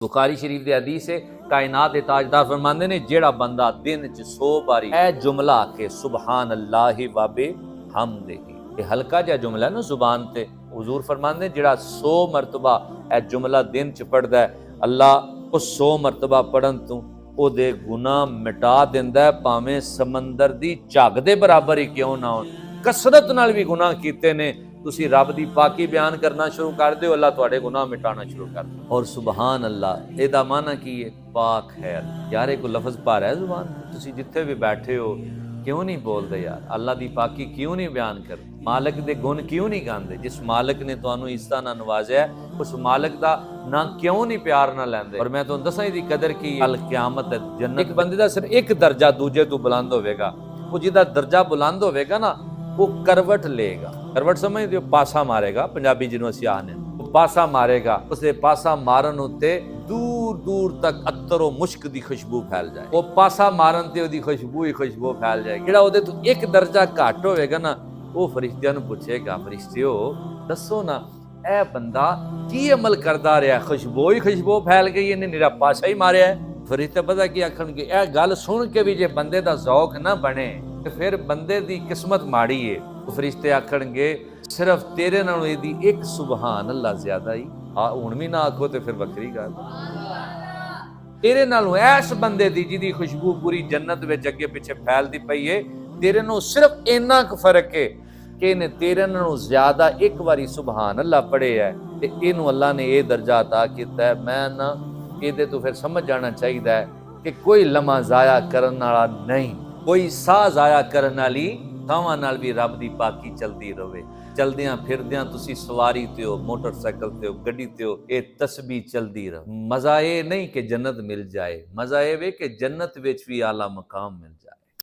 बुखारी शरीफ की हदीस है, कायनात के ताजदार फरमाते ने जेड़ा बंदा दिन च 100 बारी ए जुमला आखे सुबहान अल्लाह वाबे हमदिही, ये हल्का जिहा जुमला है ना जुबान ते। हुजूर फरमाते जेड़ा 100 मरतबा ए जुमला दिन च पढ़दा है, अल्लाह उस 100 मरतबा पढ़न तू ओदे गुनाह मिटा दिंदा है, भावें समंदर दी झग दे बराबर ही क्यों ना हो। कसरत नाल भी गुनाह कीते ने, तुसी रब दी पाकी बयान करना शुरू कर दो, अल्लाह तुहाडे गुनाह मिटाना शुरू कर दे। और सुबहान अल्लाह एदा माना की है पाक है। यार एक लफ्ज भारा है जुबान, तुसी जिथे भी बैठे हो क्यों नहीं बोलते यार, अल्लाह दी पाकी क्यों नहीं बयान करते, मालिक दे गुण क्यों नहीं गांदे। जिस मालिक ने तुहानू इज्जत नाल नवाजा है उस मालिक दा ना क्यों नहीं प्यार ना लैंदे। और मैं तुहानू दसां इहदी कदर की अल क़यामत जन्नत एक बंदे दा सिर्फ एक दर्जा दूजे तो बुलंद होवेगा, वो जिहदा दर्जा बुलंद होवेगा ना वो करवट लेगा। करवट समझते हो, पासा मारेगा, पंजाबी जिन्हों असीं आखने पासा मारेगा, उसके पासा मारन उत्ते दूर दूर तक अत्तर और मुश्क दी खुशबू फैल जाए। वो पासा मारन ते ओदी खुशबू ही खुशबू फैल जाएगी। जिहड़ा ओदे तो एक दर्जा घट होवेगा ना, वो फरिश्तियां नूं पुछेगा, फरिश्तियो दसो ना ए बंदा की अमल करदा रहा, खुशबू ही खुशबू फैल गई, इन्हें निरा पासा ही मारिया है। फरिश्ते पता की आखणगे, ए गल सुन के भी जे बंदे दा ज़ौक ना बने ते फिर बंदे दी किस्मत माड़ी है। फरिश्ते आखणगे सिर्फ तेरे नालों इहदी एक सुबहान अल्लाह ज्यादा ही, हुण भी ना आखो तो फिर वक्री गल। तेरे नालों ऐस बंदे दी जिहदी खुशबू पूरी जन्नत विच अगे पिछे फैलदी पई है, तेरे नालों सिर्फ इन्ना क फर्क है कि इहने तेरे नालों ज्यादा एक बारी सुबहान अल्लाह पढ़े है ते इहनूं अल्लाह ने यह दर्जा अता कीता है। मैं ना इहदे तो फिर समझ जाना चाहिए है कि कोई लम्हा जाया करन वाला नहीं, कोई साह जाया करन वाली थावां नाल भी रब दी पाकी चलदी रवे। चलदियां फिरदियां तुसी सवारी ते हो, मोटरसाइकिल ते हो, गड्डी ते हो, ये तस्बीह चलदी रहे। मजा ये नहीं कि जन्नत मिल जाए, मजा ये वे कि जन्नत विच भी आला मकाम मिल जाए।